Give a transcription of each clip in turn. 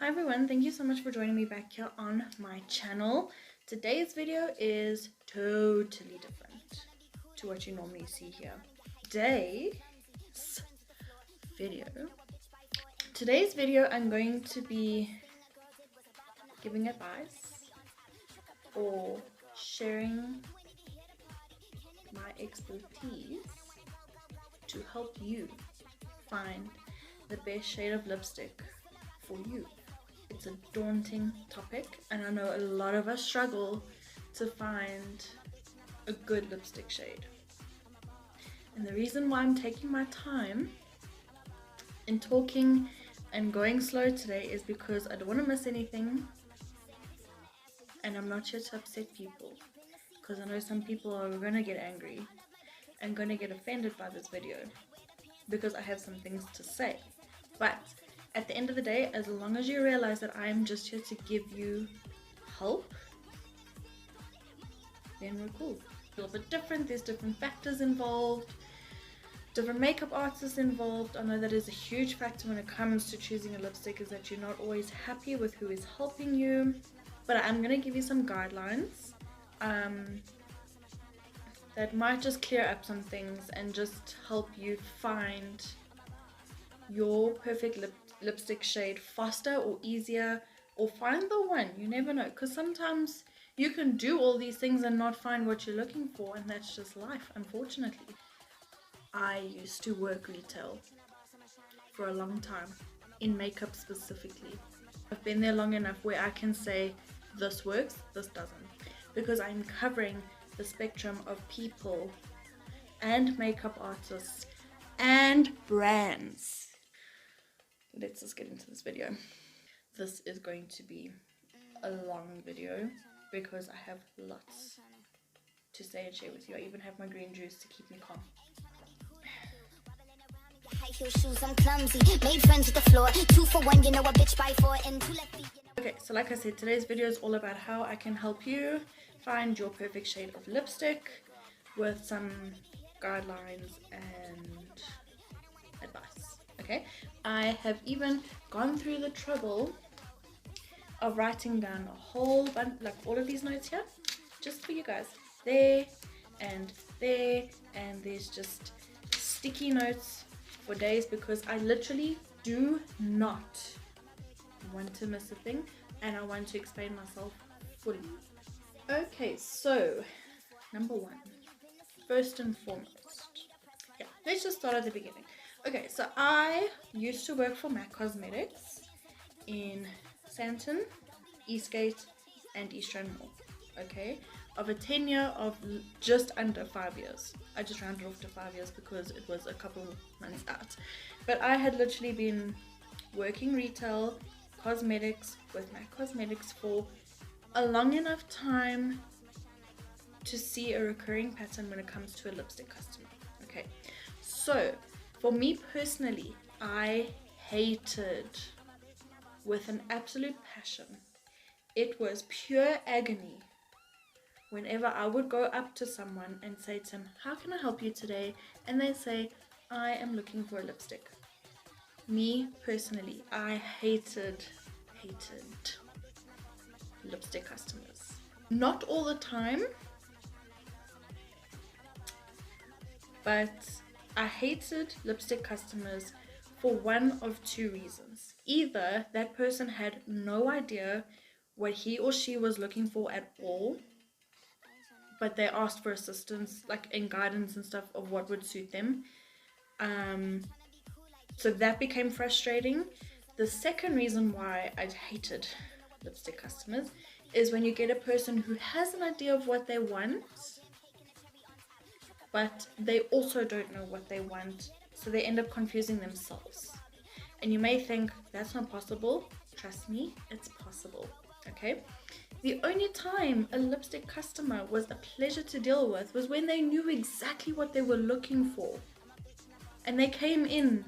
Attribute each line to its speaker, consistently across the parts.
Speaker 1: Hi everyone, thank you so much for joining me back here on my channel. Today's video is totally different to what you normally see here. Today's video I'm going to be giving advice or sharing my expertise to help you find the best shade of lipstick for you. It's a daunting topic, and I know a lot of us struggle to find a good lipstick shade. And the reason why I'm taking my time in talking and going slow today is because I don't want to miss anything, and I'm not here to upset people, because I know some people are going to get angry and going to get offended by this video because I have some things to say. But at the end of the day, as long as you realize that I am just here to give you help, then we're cool. A little bit different, there's different factors involved, different makeup artists involved. I know that is a huge factor when it comes to choosing a lipstick, is that you're not always happy with who is helping you. But I'm going to give you some guidelines that might just clear up some things and just help you find your perfect lipstick shade faster or easier, or find the one. You never know, because sometimes you can do all these things and not find what you're looking for, and that's just life, unfortunately. I used to work retail for a long time, in makeup specifically. I've been there long enough where I can say this works, this doesn't, because I'm covering the spectrum of people and makeup artists and brands. Let's just get into this video. This is going to be a long video because I have lots to say and share with you. I even have my green juice to keep me calm. Okay, so like I said, today's video is all about how I can help you find your perfect shade of lipstick with some guidelines and advice. Okay, I have even gone through the trouble of writing down a whole bunch, like all of these notes here, just for you guys. There, and there's just sticky notes for days, because I literally do not want to miss a thing, and I want to explain myself fully. Okay, so number one, first and foremost, yeah, let's just start at the beginning. Okay, so I used to work for MAC Cosmetics in Santon, Eastgate, and East Rand Mall. Okay, of a tenure of just under 5 years. I just rounded off to 5 years because it was a couple months out. But I had literally been working retail cosmetics with MAC Cosmetics for a long enough time to see a recurring pattern when it comes to a lipstick customer. Okay, so for me personally, I hated with an absolute passion. It was pure agony whenever I would go up to someone and say to them, how can I help you today? And they say, I am looking for a lipstick. Me personally, I hated lipstick customers. Not all the time, but I hated lipstick customers for one of two reasons. Either that person had no idea what he or she was looking for at all, but they asked for assistance, like in guidance and stuff, of what would suit them. So that became frustrating. The second reason why I hated lipstick customers is when you get a person who has an idea of what they want, but they also don't know what they want, so they end up confusing themselves. And you may think, that's not possible. Trust me, it's possible. Okay, the only time a lipstick customer was a pleasure to deal with was when they knew exactly what they were looking for, and they came in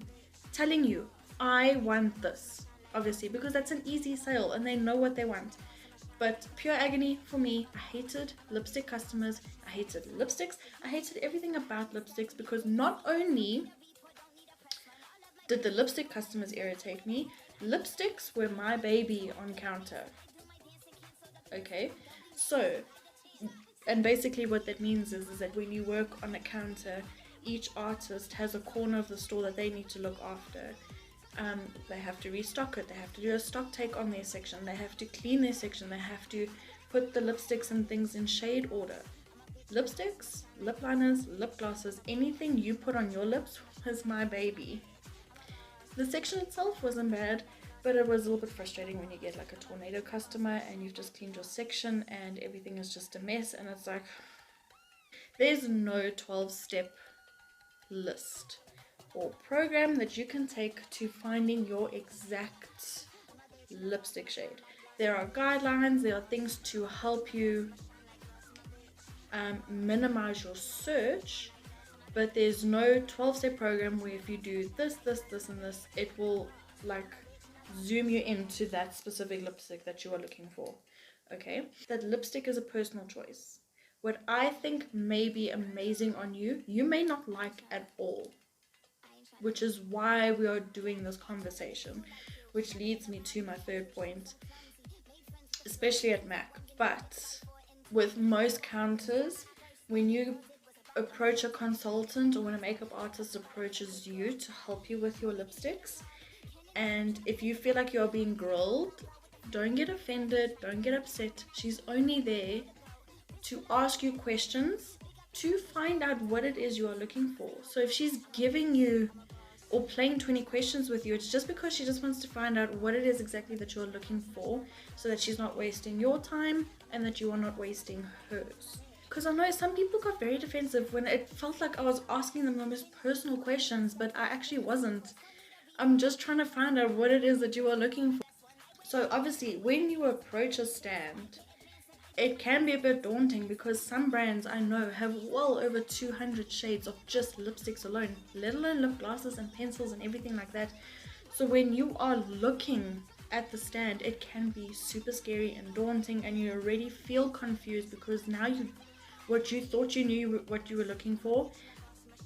Speaker 1: telling you, I want this, obviously, because that's an easy sale and they know what they want. But pure agony for me. I hated lipstick customers, I hated lipsticks, I hated everything about lipsticks, because not only did the lipstick customers irritate me, Lipsticks were my baby on counter. Okay, so, and basically what that means is that when you work on a counter, each artist has a corner of the store that they need to look after. They have to restock it, they have to do a stock take on their section, they have to clean their section, they have to put the lipsticks and things in shade order. Lipsticks, lip liners, lip glosses, anything you put on your lips was my baby. The section itself wasn't bad, but it was a little bit frustrating when you get like a tornado customer and you've just cleaned your section and everything is just a mess, and it's like, there's no 12-step list or program that you can take to finding your exact lipstick shade. There are guidelines, there are things to help you minimize your search, but there's no 12-step program where if you do this, this, this, and this, it will like zoom you into that specific lipstick that you are looking for. Okay, that lipstick is a personal choice. What I think may be amazing on you, you may not like at all, which is why we are doing this conversation, which leads me to my third point, especially at MAC. But with most counters, when you approach a consultant or when a makeup artist approaches you to help you with your lipsticks, and if you feel like you're being grilled, don't get offended, don't get upset. She's only there to ask you questions to find out what it is you are looking for. So if she's giving you or playing 20 questions with you, it's just because she just wants to find out what it is exactly that you're looking for, so that she's not wasting your time and that you are not wasting hers. Because I know some people got very defensive when it felt like I was asking them the most personal questions, but I actually wasn't. I'm just trying to find out what it is that you are looking for. So obviously when you approach a stand, it can be a bit daunting because some brands I know have well over 200 shades of just lipsticks alone, let alone lip glosses and pencils and everything like that. So when you are looking at the stand, it can be super scary and daunting, and you already feel confused because now what you thought you knew what you were looking for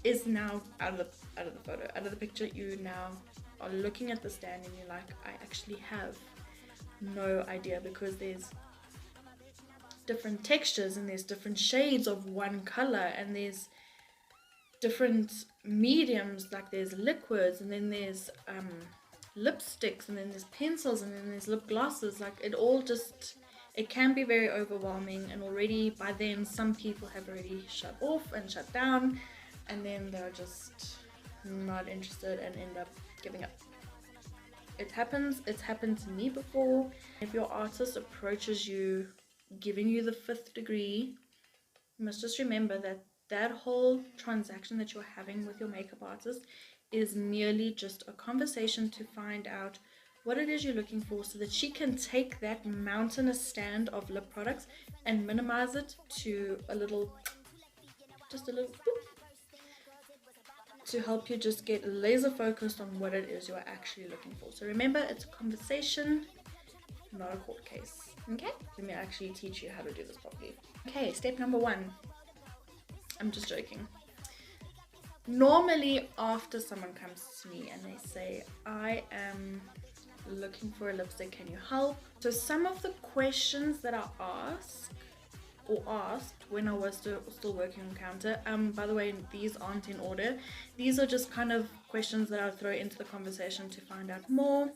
Speaker 1: is now out of the photo, out of the picture. You now are looking at the stand and you're like, I actually have no idea, because there's different textures and there's different shades of one color and there's different mediums, like there's liquids and then there's lipsticks and then there's pencils and then there's lip glosses. Like it can be very overwhelming, and already by then some people have already shut off and shut down, and then they're just not interested and end up giving up. It happens. It's happened to me before. If your artist approaches you giving you the 5th degree, you must just remember that that whole transaction that you're having with your makeup artist is merely just a conversation to find out what it is you're looking for, so that she can take that mountainous stand of lip products and minimize it to just a little boop, to help you just get laser focused on what it is you're actually looking for. So remember, it's a conversation, not a court case. Okay, let me actually teach you how to do this properly. Okay, step number 1. I'm just joking. Normally after someone comes to me and they say, I am looking for a lipstick, can you help? So some of the questions that I asked when I was still working on counter, by the way, these aren't in order. These are just kind of questions that I'll throw into the conversation to find out more,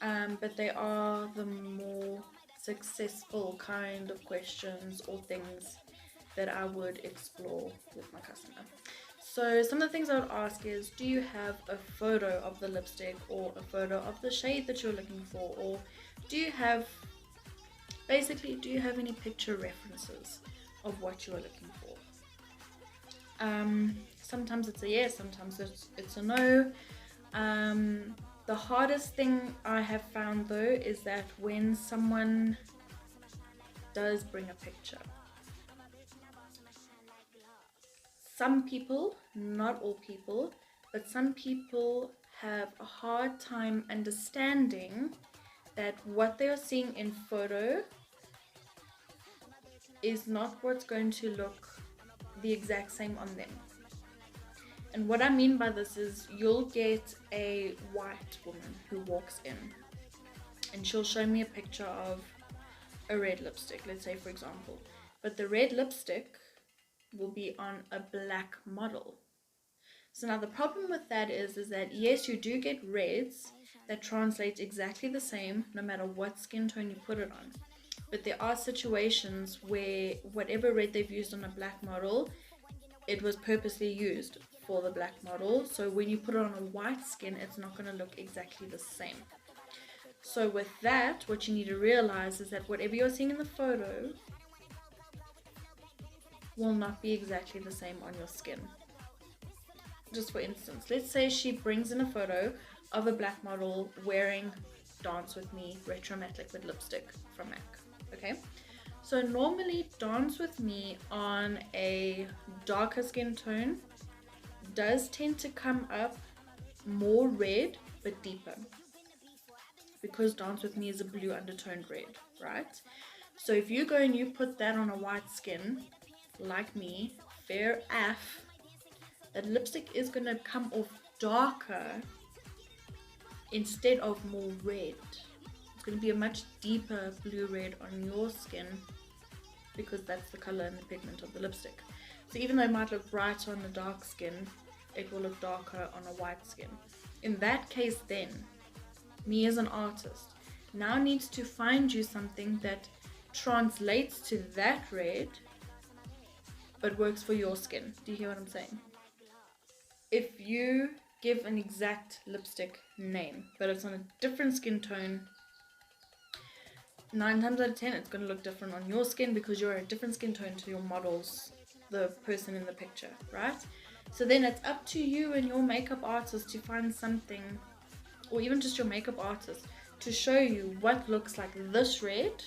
Speaker 1: but they are the more successful kind of questions or things that I would explore with my customer. So some of the things I would ask is, do you have a photo of the lipstick or a photo of the shade that you're looking for, or do you have any picture references of what you are looking for? Sometimes it's a yes, sometimes it's a no. The hardest thing I have found though is that when someone does bring a picture, some people, not all people, but some people have a hard time understanding that what they are seeing in photo is not what's going to look the exact same on them. And what I mean by this is, you'll get a white woman who walks in and she'll show me a picture of a red lipstick, let's say for example, but the red lipstick will be on a black model. So now the problem with that is that yes, you do get reds that translate exactly the same no matter what skin tone you put it on, but there are situations where whatever red they've used on a black model, it was purposely used for the black model, so when you put it on a white skin, it's not going to look exactly the same. So with that, what you need to realize is that whatever you're seeing in the photo will not be exactly the same on your skin. Just for instance, let's say she brings in a photo of a black model wearing Dance With Me Retro Matte Liquid Lipstick from MAC. Okay, so normally Dance With Me on a darker skin tone does tend to come up more red but deeper, because Dance With Me is a blue undertoned red, right? So if you go and you put that on a white skin, like me, fair af, that lipstick is going to come off darker instead of more red. It's going to be a much deeper blue red on your skin because that's the color and the pigment of the lipstick. So even though it might look brighter on the dark skin, it will look darker on a white skin. In that case then, me as an artist now needs to find you something that translates to that red but works for your skin. Do you hear what I'm saying? If you give an exact lipstick name but it's on a different skin tone, 9 times out of 10 it's going to look different on your skin because you're a different skin tone to your models, the person in the picture, right? So then it's up to you and your makeup artist to find something, or even just your makeup artist, to show you what looks like this red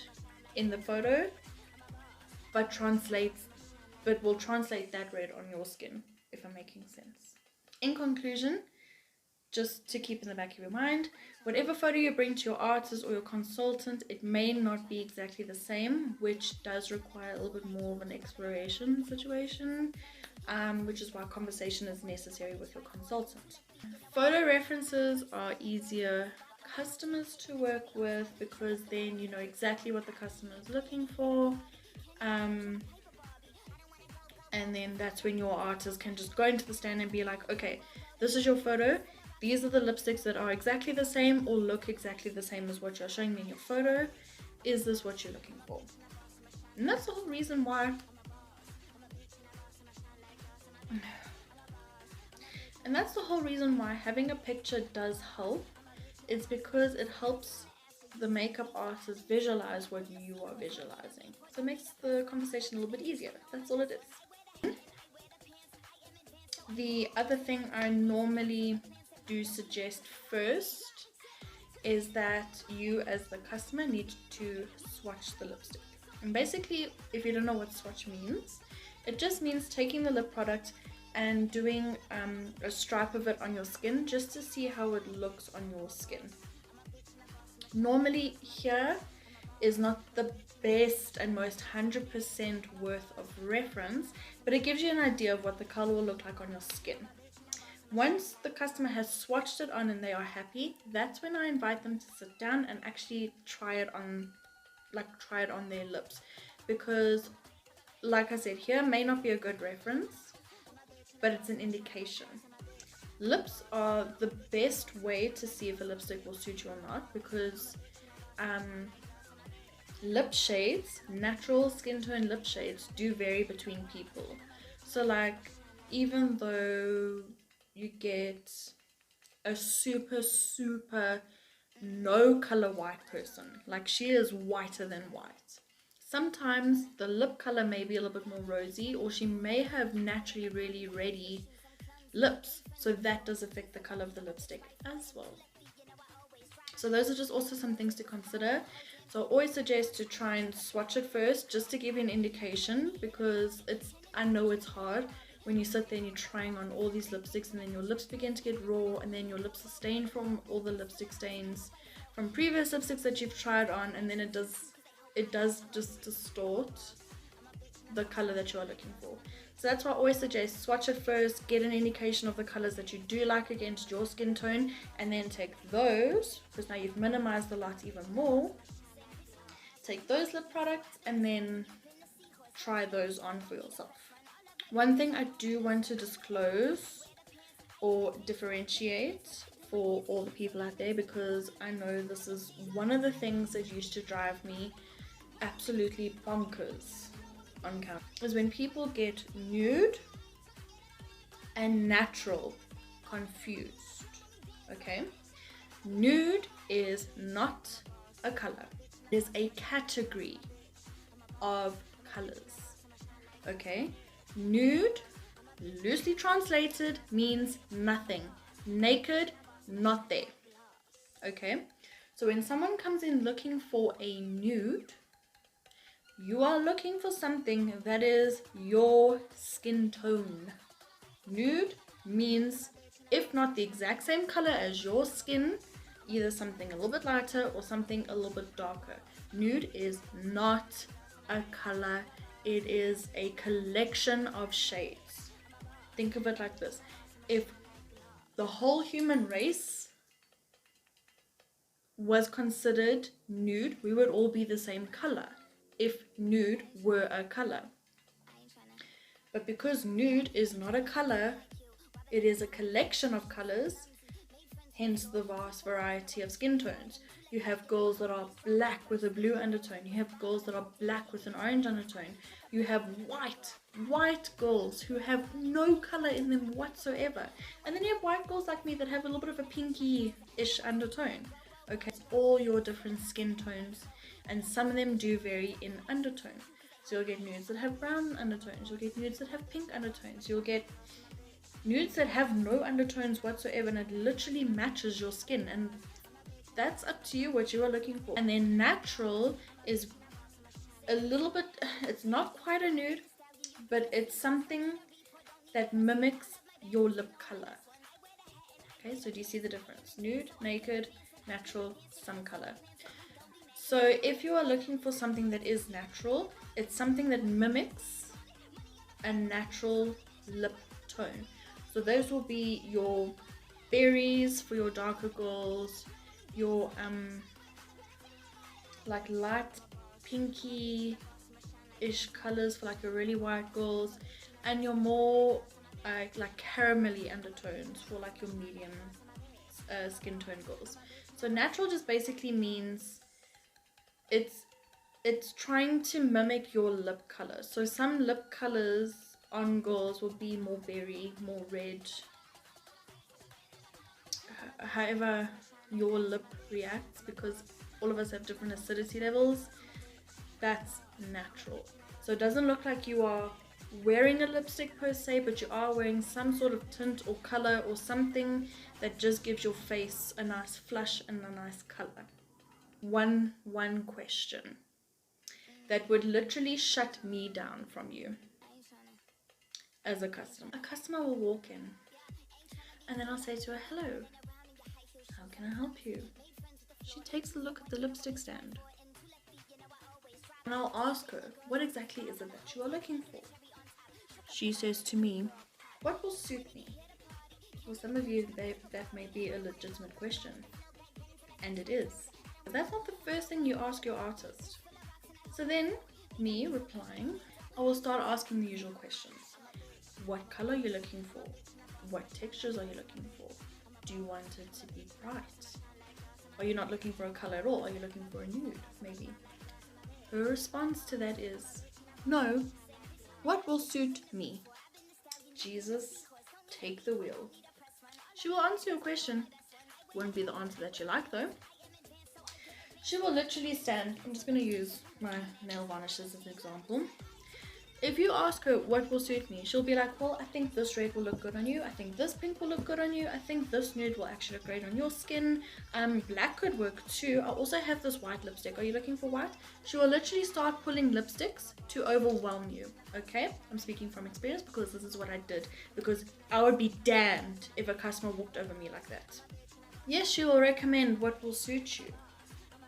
Speaker 1: in the photo but will translate that red on your skin, if I'm making sense. In conclusion, just to keep in the back of your mind, whatever photo you bring to your artist or your consultant, it may not be exactly the same, which does require a little bit more of an exploration situation, which is why conversation is necessary with your consultant. Photo references are easier customers to work with because then you know exactly what the customer is looking for, and then that's when your artist can just go into the stand and be like, okay, this is your photo, these are the lipsticks that are exactly the same or look exactly the same as what you're showing me in your photo. Is this what you're looking for? And that's the whole reason why having a picture does help. It's because it helps the makeup artist visualize what you are visualizing. So it makes the conversation a little bit easier. That's all it is. The other thing I normally do suggest first is that you as the customer need to swatch the lipstick. And basically, if you don't know what swatch means, it just means taking the lip product and doing a stripe of it on your skin just to see how it looks on your skin. Normally here is not the best and most 100% worth of reference, but it gives you an idea of what the color will look like on your skin. Once the customer has swatched it on and they are happy, that's when I invite them to sit down and actually try it on their lips, because like I said, here may not be a good reference, but it's an indication. Lips are the best way to see if a lipstick will suit you or not, because lip shades, natural skin tone lip shades, do vary between people. So like, even though you get a super no color white person, like she is whiter than white, sometimes the lip color may be a little bit more rosy, or she may have naturally really reddy lips, so that does affect the color of the lipstick as well. So those are just also some things to consider. So I always suggest to try and swatch it first, just to give you an indication, because I know it's hard when you sit there and you're trying on all these lipsticks and then your lips begin to get raw and then your lips are stained from all the lipstick stains from previous lipsticks that you've tried on, and then it does just distort the color that you are looking for. So that's why I always suggest swatch it first, get an indication of the colors that you do like against your skin tone, and then take those, because now you've minimized the light even more, take those lip products and then try those on for yourself. One thing I do want to disclose or differentiate for all the people out there, because I know this is one of the things that used to drive me absolutely bonkers on camera, is when people get nude and natural confused. Okay, nude is not a color, it is a category of colors. Okay, nude, loosely translated, means nothing. Naked, not there. Okay, so when someone comes in looking for a nude, you are looking for something that is your skin tone. Nude means, if not the exact same color as your skin, either something a little bit lighter or something a little bit darker. Nude is not a color, it is a collection of shades. Think of it like this: if the whole human race was considered nude, we would all be the same color if nude were a color. But because nude is not a color, it is a collection of colors, hence the vast variety of skin tones. You have girls that are black with a blue undertone, you have girls that are black with an orange undertone, you have white girls who have no color in them whatsoever, and then you have white girls like me that have a little bit of a pinky-ish undertone. Okay, it's all your different skin tones, and some of them do vary in undertone. So you'll get nudes that have brown undertones, you'll get nudes that have pink undertones, you'll get nudes that have no undertones whatsoever, and it literally matches your skin, and that's up to you what you are looking for. And then natural is a little bit, it's not quite a nude, but it's something that mimics your lip color. Okay, so do you see the difference? Nude, naked, natural, some color. So if you are looking for something that is natural, it's something that mimics a natural lip tone. So those will be your berries for your darker girls, your like light pinky-ish colors for like your really white girls, and your more like caramelly undertones for like your medium skin tone girls. So natural just basically means it's trying to mimic your lip color. So some lip colors on girls will be more berry, more red, however your lip reacts, because all of us have different acidity levels. That's natural. So it doesn't look like you are wearing a lipstick per se, but you are wearing some sort of tint or color or something that just gives your face a nice flush and a nice color. One question that would literally shut me down from you as a customer. A customer will walk in and then I'll say to her, hello, how can I help you? She takes a look at the lipstick stand and I'll ask her, what exactly is it that you are looking for? She says to me, what will suit me? For some of you, that may be a legitimate question, and it is. But that's not the first thing you ask your artist. So then, me replying, I will start asking the usual questions. What color are you looking for? What textures are you looking for? Do you want it to be bright? Are you not looking for a color at all? Are you looking for a nude, maybe? Her response to that is, no. What will suit me? Jesus, take the wheel. She will answer your question. Won't be the answer that you like though. She will literally stand. I'm just going to use my nail varnishes as an example. If you ask her what will suit me, she'll be like, well, I think this red will look good on you. I think this pink will look good on you. I think this nude will actually look great on your skin. Black could work too. I also have this white lipstick. Are you looking for white? She will literally start pulling lipsticks to overwhelm you. Okay? I'm speaking from experience because this is what I did. Because I would be damned if a customer walked over me like that. Yes, she will recommend what will suit you,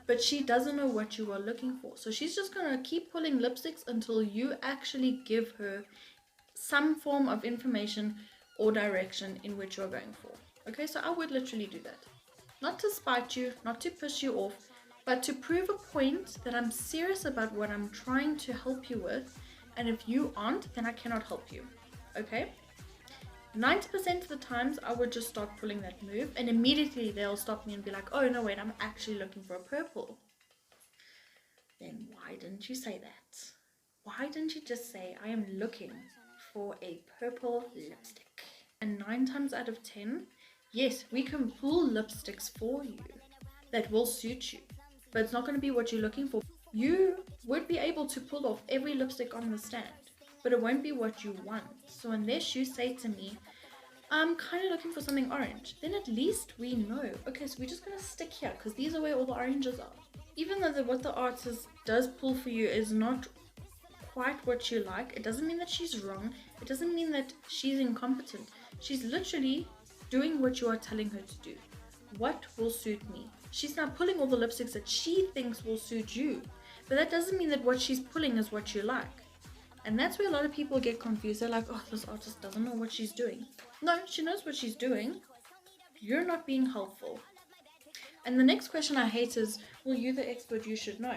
Speaker 1: but she doesn't know what you are looking for. So she's just going to keep pulling lipsticks until you actually give her some form of information or direction in which you're going for. Okay, so I would literally do that. Not to spite you, not to piss you off, but to prove a point that I'm serious about what I'm trying to help you with. And if you aren't, then I cannot help you. Okay? 90% of the times I would just start pulling that move, and immediately they'll stop me and be like, oh no, wait, I'm actually looking for a purple. Then why didn't you say that? Why didn't you just say, I am looking for a purple lipstick? And 9 times out of 10, yes, we can pull lipsticks for you that will suit you, but it's not going to be what you're looking for. You would be able to pull off every lipstick on the stand, but it won't be what you want. So unless you say to me, I'm kind of looking for something orange, then at least we know, okay, so we're just going to stick here because these are where all the oranges are. Even though what the artist does pull for you is not quite what you like, it doesn't mean that she's wrong. It doesn't mean that she's incompetent. She's literally doing what you are telling her to do. What will suit me? She's now pulling all the lipsticks that she thinks will suit you. But that doesn't mean that what she's pulling is what you like. And that's where a lot of people get confused. They're like, oh, this artist doesn't know what she's doing. No, she knows what she's doing. You're not being helpful. And the next question I hate is, well, you're the expert, you should know.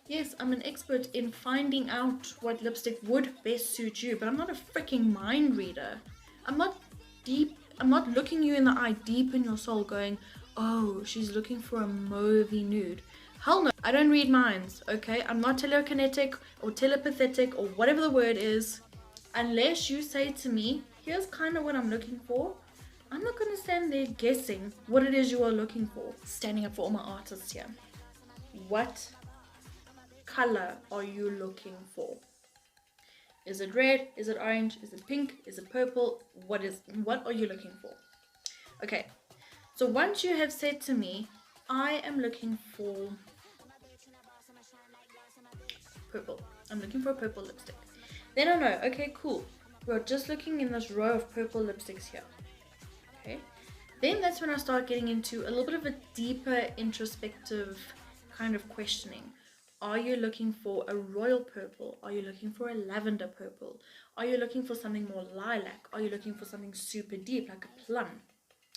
Speaker 1: Yes, I'm an expert in finding out what lipstick would best suit you, but I'm not a freaking mind reader. I'm not looking you in the eye deep in your soul going, oh, she's looking for a mauvey nude. Hell no, I don't read minds, okay? I'm not telekinetic or telepathetic or whatever the word is. Unless you say to me, here's kind of what I'm looking for, I'm not going to stand there guessing what it is you are looking for. Standing up for all my artists here. What color are you looking for? Is it red? Is it orange? Is it pink? Is it purple? What are you looking for? Okay, so once you have said to me, I am looking for purple. I'm looking for a purple lipstick. Then I know, okay, cool. We're just looking in this row of purple lipsticks here. Okay. Then that's when I start getting into a little bit of a deeper introspective kind of questioning. Are you looking for a royal purple? Are you looking for a lavender purple? Are you looking for something more lilac? Are you looking for something super deep like a plum?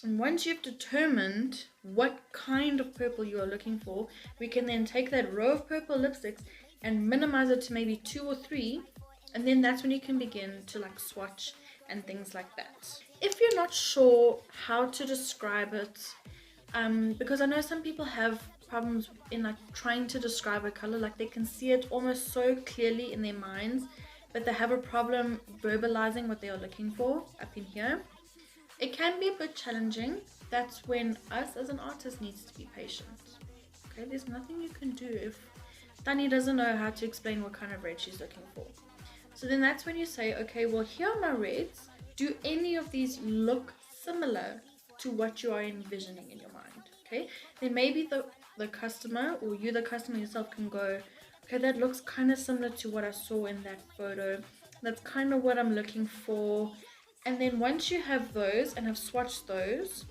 Speaker 1: And once you've determined what kind of purple you are looking for, we can then take that row of purple lipsticks and minimize it to maybe 2 or 3, and then that's when you can begin to like swatch and things like that. If you're not sure how to describe it, because I know some people have problems in like trying to describe a color, like they can see it almost so clearly in their minds, but they have a problem verbalizing what they are looking for up in here. It can be a bit challenging. That's when us as an artist needs to be patient. Okay, there's nothing you can do if Dani doesn't know how to explain what kind of red she's looking for. So then that's when you say, okay, well, here are my reds. Do any of these look similar to what you are envisioning in your mind? Okay, then maybe the customer or you, the customer yourself, can go, okay, that looks kind of similar to what I saw in that photo. That's kind of what I'm looking for. And then once you have those and have swatched those,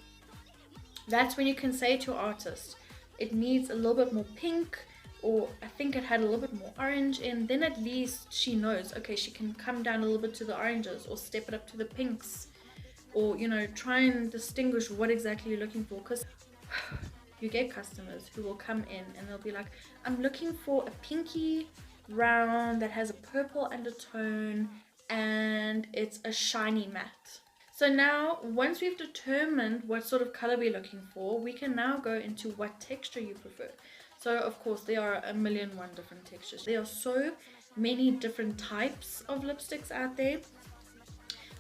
Speaker 1: that's when you can say to your artist, it needs a little bit more pink, or I think it had a little bit more orange, and then at least she knows, okay, she can come down a little bit to the oranges or step it up to the pinks, or, you know, try and distinguish what exactly you're looking for. Because you get customers who will come in and they'll be like, I'm looking for a pinky round that has a purple undertone and it's a shiny matte. So now, once we've determined what sort of color we're looking for, we can now go into what texture you prefer. So of course there are a million one different textures. There are so many different types of lipsticks out there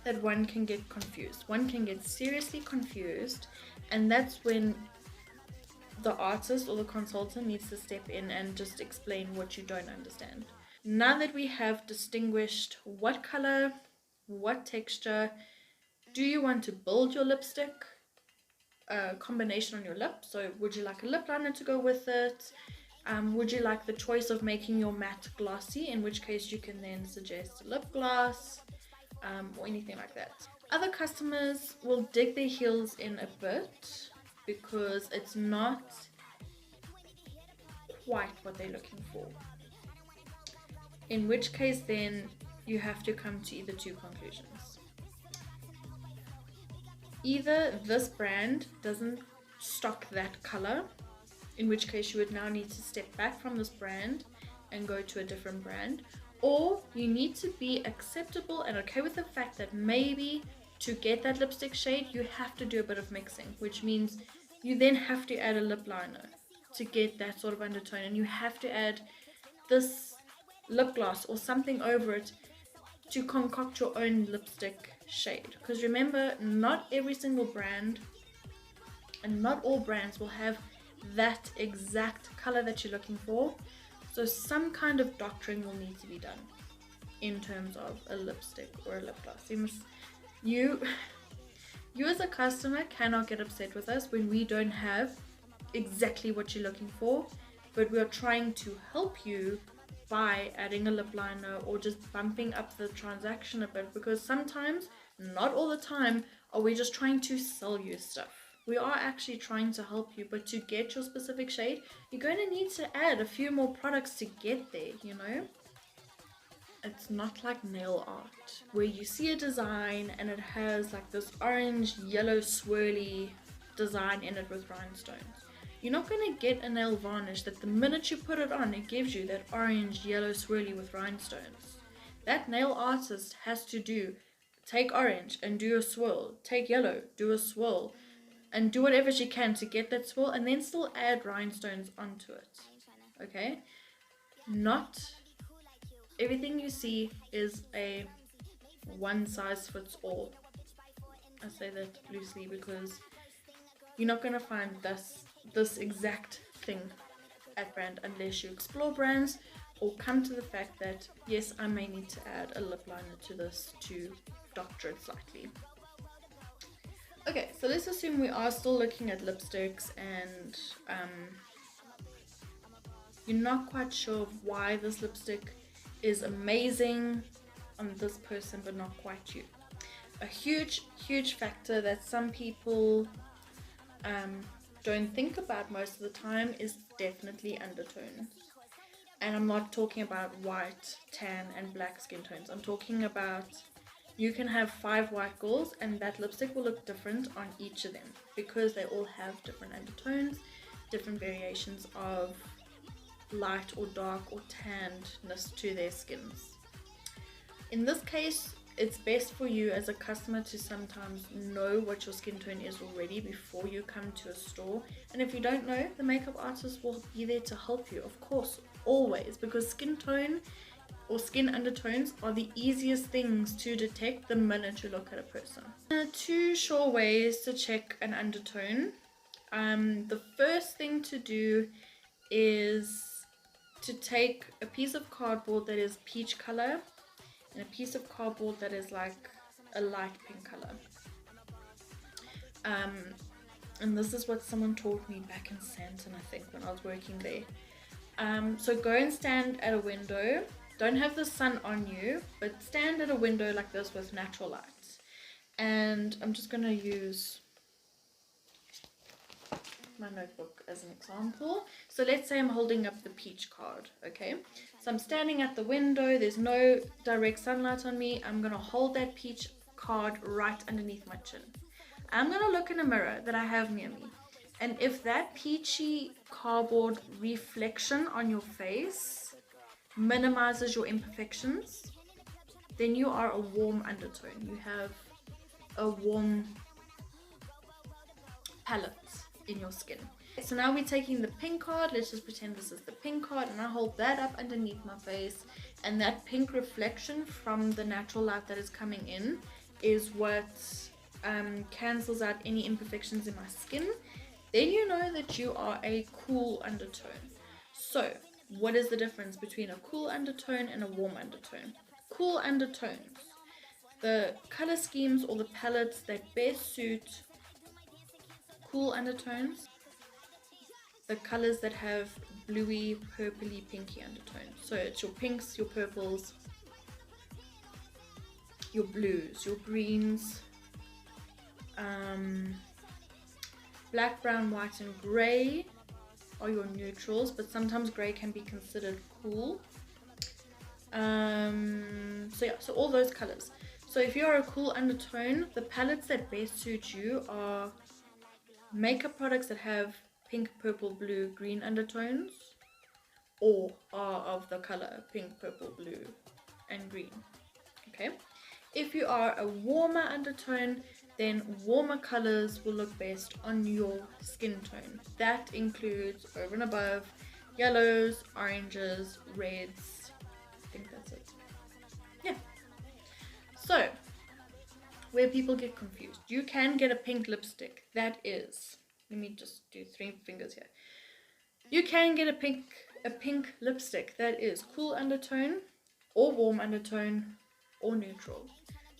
Speaker 1: that one can get confused. One can get seriously confused, and that's when the artist or the consultant needs to step in and just explain what you don't understand. Now that we have distinguished what color, what texture, do you want to build your lipstick? A combination on your lip, so would you like a lip liner to go with it? Would you like the choice of making your matte glossy, in which case you can then suggest a lip gloss, or anything like that. Other customers will dig their heels in a bit because it's not quite what they're looking for, in which case then you have to come to either two conclusions. Either this brand doesn't stock that color, in which case you would now need to step back from this brand and go to a different brand, or you need to be acceptable and okay with the fact that maybe to get that lipstick shade you have to do a bit of mixing, which means you then have to add a lip liner to get that sort of undertone, and you have to add this lip gloss or something over it to concoct your own lipstick shade. Because remember, not every single brand and not all brands will have that exact color that you're looking for, so some kind of doctoring will need to be done in terms of a lipstick or a lip gloss. You as a customer cannot get upset with us when we don't have exactly what you're looking for, but we are trying to help you by adding a lip liner or just bumping up the transaction a bit, because sometimes, not all the time, are we just trying to sell you stuff. We are actually trying to help you, but to get your specific shade, you're going to need to add a few more products to get there, you know? It's not like nail art, where you see a design and it has like this orange, yellow, swirly design in it with rhinestones. You're not going to get a nail varnish that the minute you put it on, it gives you that orange, yellow, swirly with rhinestones. That nail artist has to take orange and do a swirl, take yellow, do a swirl, and do whatever she can to get that swirl, and then still add rhinestones onto it. Okay? Not everything you see is a one size fits all. I say that loosely because you're not going to find this exact thing at brand unless you explore brands or come to the fact that yes, I may need to add a lip liner to this to doctor it slightly. Okay, so let's assume we are still looking at lipsticks and you're not quite sure of why this lipstick is amazing on this person but not quite you. A huge factor that some people don't think about most of the time is definitely undertones. And I'm not talking about white, tan and black skin tones. I'm talking about, you can have 5 white girls and that lipstick will look different on each of them because they all have different undertones, different variations of light or dark or tannedness to their skins. In this case, it's best for you as a customer to sometimes know what your skin tone is already before you come to a store. And if you don't know, the makeup artist will be there to help you, of course, always, because skin tone or skin undertones are the easiest things to detect the minute you look at a person. There are 2 sure ways to check an undertone. The first thing to do is to take a piece of cardboard that is peach color and a piece of cardboard that is like a light pink color. And this is what someone taught me back in Santon, I think, when I was working there. So go and stand at a window. Don't have the sun on you, but stand at a window like this with natural light. And I'm just going to use my notebook as an example. So let's say I'm holding up the peach card, okay? So I'm standing at the window, there's no direct sunlight on me. I'm going to hold that peach card right underneath my chin. I'm going to look in a mirror that I have near me. And if that peachy cardboard reflection on your face minimizes your imperfections, then you are a warm undertone. You have a warm palette in your skin. So now we're taking the pink card. Let's just pretend this is the pink card, and I hold that up underneath my face, and that pink reflection from the natural light that is coming in is what cancels out any imperfections in my skin. Then you know that you are a cool undertone. So what is the difference between a cool undertone and a warm undertone? Cool undertones, the color schemes or the palettes that best suit cool undertones, the colors that have bluey, purpley, pinky undertones. So it's your pinks, your purples, your blues, your greens, black, brown, white and grey are your neutrals, but sometimes grey can be considered cool. So yeah, so all those colors. So if you're a cool undertone, the palettes that best suit you are makeup products that have pink, purple, blue, green undertones, or are of the color pink, purple, blue, and green. Okay. If you are a warmer undertone, then warmer colors will look best on your skin tone. That includes, over and above, yellows, oranges, reds. I think that's it. Yeah. So, where people get confused, you can get a pink lipstick that is, let me just do 3 fingers here. You can get a pink lipstick that is cool undertone or warm undertone or neutral.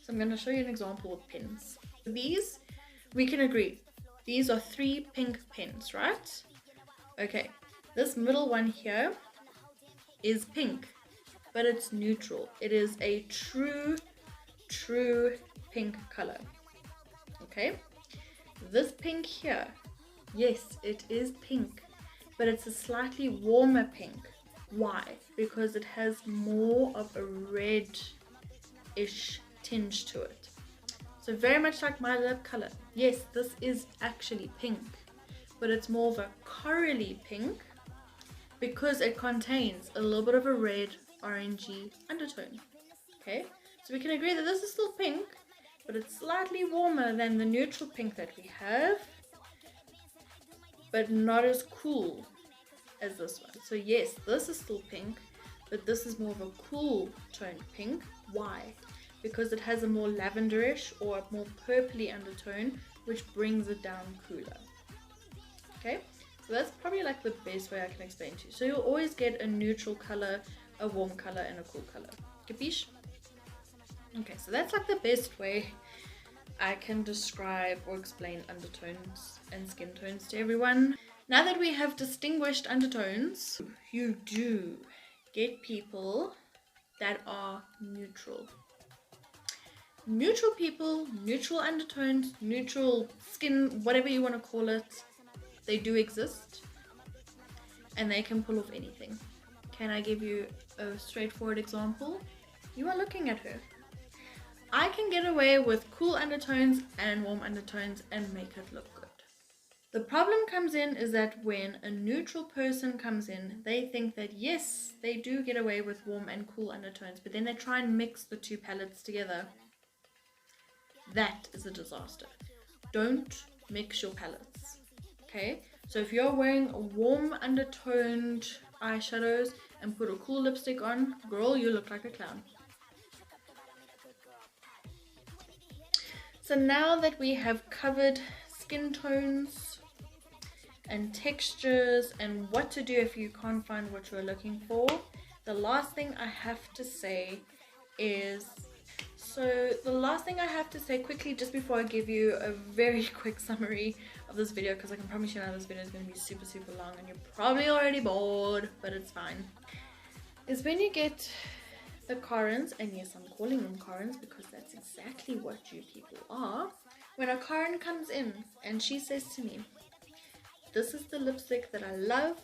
Speaker 1: So I'm going to show you an example with pens. These, we can agree, these are 3 pink pens, right? Okay, this middle one here is pink, but it's neutral. It is a true pink color. Okay, this pink here, yes, it is pink, but it's a slightly warmer pink. Why? Because it has more of a red-ish tinge to it. So very much like my lip color. Yes, this is actually pink, but it's more of a corally pink because it contains a little bit of a red, orangey undertone. Okay, so we can agree that this is still pink, but it's slightly warmer than the neutral pink that we have, but not as cool as this one. So yes, this is still pink, but this is more of a cool toned pink. Why? Because it has a more lavenderish or a more purpley undertone, which brings it down cooler. Okay, so that's probably like the best way I can explain to you. So you'll always get a neutral color, a warm color, and a cool color. Capiche? Okay, so that's like the best way I can describe or explain undertones and skin tones to everyone. Now that we have distinguished undertones, you do get people that are neutral. Neutral people, neutral undertones, neutral skin, whatever you want to call it, they do exist and they can pull off anything. Can I give you a straightforward example? You are looking at her. I can get away with cool undertones and warm undertones and make it look good. The problem comes in is that when a neutral person comes in, they think that yes, they do get away with warm and cool undertones, but then they try and mix the 2 palettes together. That is a disaster. Don't mix your palettes. Okay? So if you're wearing warm undertoned eyeshadows and put a cool lipstick on, girl, you look like a clown. So now that we have covered skin tones and textures and what to do if you can't find what you're looking for, the last thing I have to say is, quickly, just before I give you a very quick summary of this video, because I can promise you now this video is going to be super long and you're probably already bored, but it's fine, is when you get the Karens, and yes, I'm calling them Karens because that's exactly what you people are. When a Karen comes in and she says to me, this is the lipstick that I love,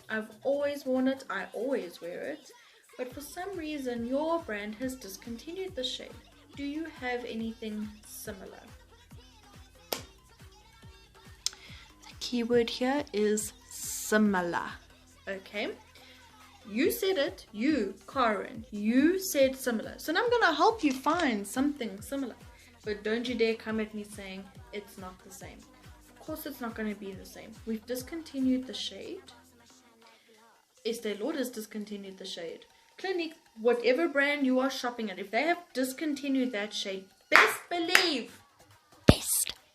Speaker 1: I've always worn it, I always wear it, but for some reason your brand has discontinued the shade. Do you have anything similar? The keyword here is similar. Okay? You said it, you, Karen, you said similar. So now I'm going to help you find something similar. But don't you dare come at me saying it's not the same. Of course it's not going to be the same. We've discontinued the shade. Estee Lauder has discontinued the shade. Clinique, whatever brand you are shopping at, if they have discontinued that shade, best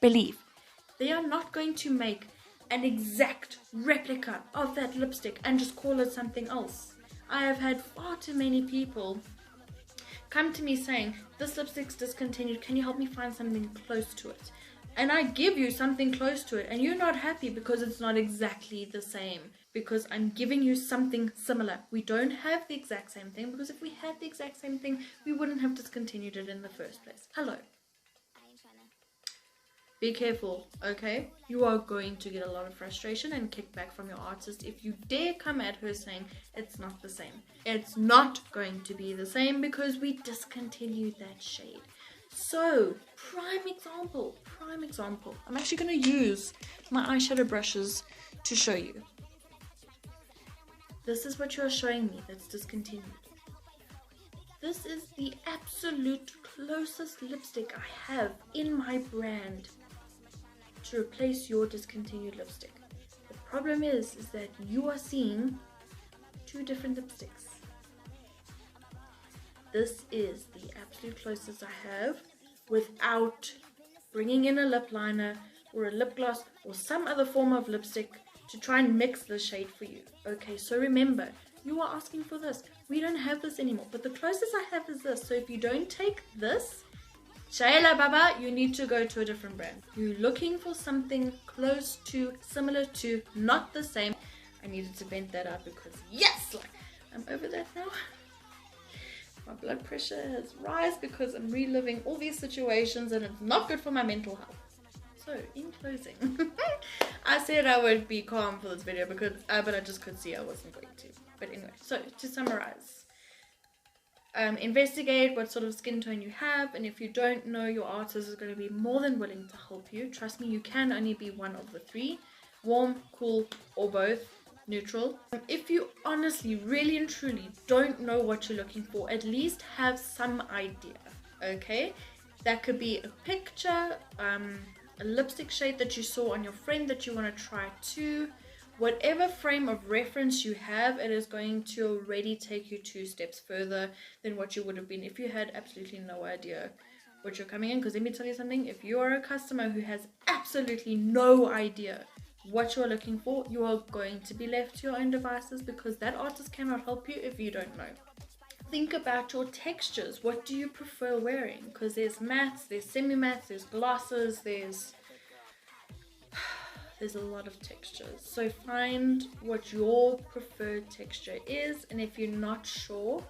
Speaker 1: believe, they are not going to make an exact replica of that lipstick and just call it something else. I have had far too many people come to me saying, this lipstick's discontinued, can you help me find something close to it? And I give you something close to it and you're not happy because it's not exactly the same, because I'm giving you something similar. We don't have the exact same thing, because if we had the exact same thing, we wouldn't have discontinued it in the first place. Hello. Be careful, okay? You are going to get a lot of frustration and kickback from your artist if you dare come at her saying it's not the same. It's not going to be the same because we discontinued that shade. So, prime example. I'm actually going to use my eyeshadow brushes to show you. This is what you're showing me that's discontinued. This is the absolute closest lipstick I have in my brand to replace your discontinued lipstick. The problem is that you are seeing two different lipsticks. This is the absolute closest I have without bringing in a lip liner or a lip gloss or some other form of lipstick to try and mix the shade for you. Okay, so remember, you are asking for this. We don't have this anymore, but the closest I have is this. So if you don't take this, Shayla Baba, you need to go to a different brand. You're looking for something close to, similar to, not the same. I needed to vent that out because yes, like I'm over that now. My blood pressure has risen because I'm reliving all these situations and it's not good for my mental health. So in closing, I said I would be calm for this video because but I just could see I wasn't going to. But anyway, so to summarize, investigate what sort of skin tone you have, and if you don't know, your artist is going to be more than willing to help you. Trust me, you can only be one of the three: warm, cool, or both. Neutral. If you honestly, really and truly don't know what you're looking for, at least have some idea. Okay, that could be a picture, a lipstick shade that you saw on your friend that you want to try too. Whatever frame of reference you have, it is going to already take you 2 steps further than what you would have been if you had absolutely no idea what you're coming in. Because let me tell you something, if you are a customer who has absolutely no idea what you're looking for, you are going to be left to your own devices because that artist cannot help you if you don't know. Think about your textures. What do you prefer wearing? Because there's mattes, there's semi-mattes, there's glosses, there's a lot of textures. So find what your preferred texture is, and if you're not sure,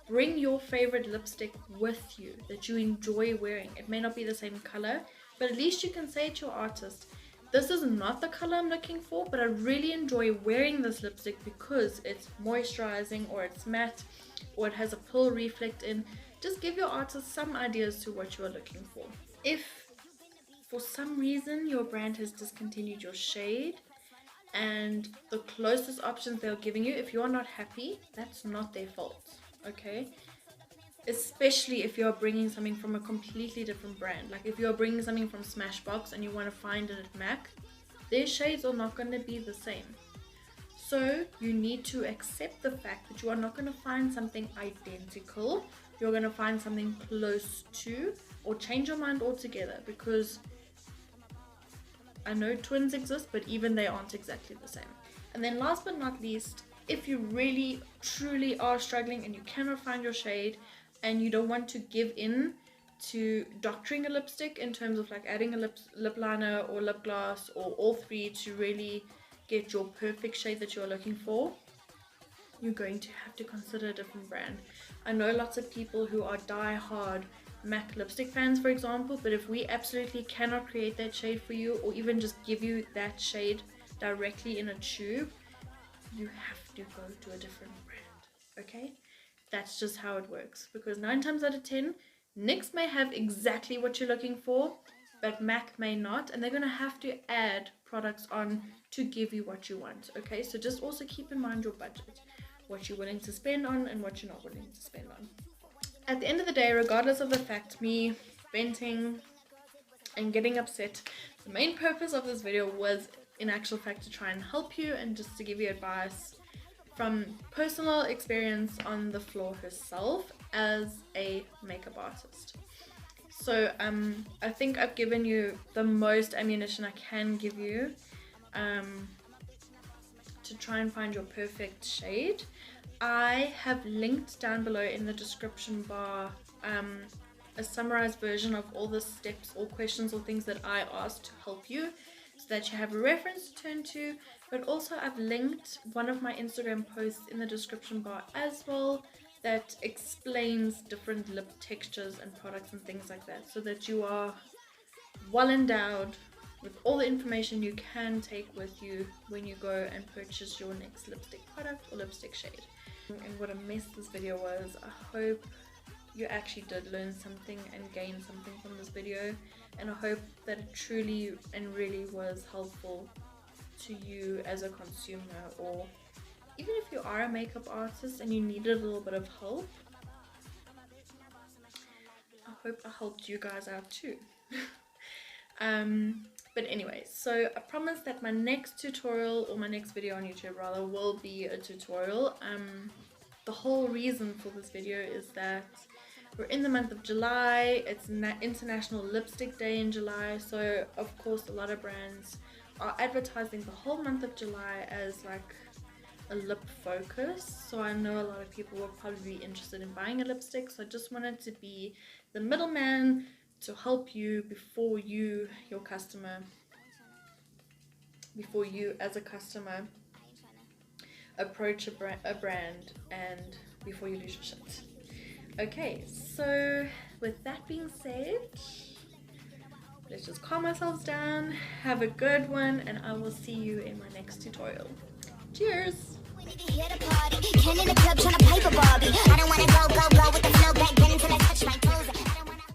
Speaker 1: bring your favorite lipstick with you that you enjoy wearing. It may not be the same color, but at least you can say to your artist, this is not the color I'm looking for, but I really enjoy wearing this lipstick because it's moisturizing, or it's matte, or it has a pill reflect in. Just give your artist some ideas to what you are looking for. If for some reason your brand has discontinued your shade and the closest options they're giving you, if you're not happy, that's not their fault, okay? Especially if you're bringing something from a completely different brand. Like if you're bringing something from Smashbox and you want to find it at MAC, their shades are not going to be the same. So you need to accept the fact that you are not going to find something identical. You're going to find something close to, or change your mind altogether, because I know twins exist, but even they aren't exactly the same. And then last but not least, if you really truly are struggling and you cannot find your shade, and you don't want to give in to doctoring a lipstick in terms of like adding a lip liner or lip gloss or all three to really get your perfect shade that you're looking for, you're going to have to consider a different brand. I know lots of people who are die-hard MAC lipstick fans, for example, but if we absolutely cannot create that shade for you, or even just give you that shade directly in a tube, you have to go to a different brand, okay? That's just how it works, because 9 times out of 10, NYX may have exactly what you're looking for, but MAC may not, and they're going to have to add products on to give you what you want, okay? So just also keep in mind your budget, what you're willing to spend on and what you're not willing to spend on. At the end of the day, regardless of the fact, me venting and getting upset, the main purpose of this video was in actual fact to try and help you and just to give you advice from personal experience on the floor herself as a makeup artist. So I think I've given you the most ammunition I can give you to try and find your perfect shade. I have linked down below in the description bar a summarized version of all the steps or questions or things that I asked to help you, so that you have a reference to turn to. But also I've linked one of my Instagram posts in the description bar as well that explains different lip textures and products and things like that, so that you are well endowed with all the information you can take with you when you go and purchase your next lipstick product or lipstick shade. And what a mess this video was. I hope you actually did learn something and gain something from this video, and I hope that it truly and really was helpful to you as a consumer, or even if you are a makeup artist and you needed a little bit of help. I hope I helped you guys out too. But anyway, so I promise that my next tutorial, or my next video on YouTube rather, will be a tutorial. The whole reason for this video is that we're in the month of July. It's International Lipstick Day in July, so of course a lot of brands are advertising the whole month of July as like a lip focus. So I know a lot of people will probably be interested in buying a lipstick, so I just wanted to be the middleman to help you before you as a customer approach a brand, and before you lose your shit. Okay, so with that being said, let's just calm ourselves down, have a good one, and I will see you in my next tutorial. Cheers!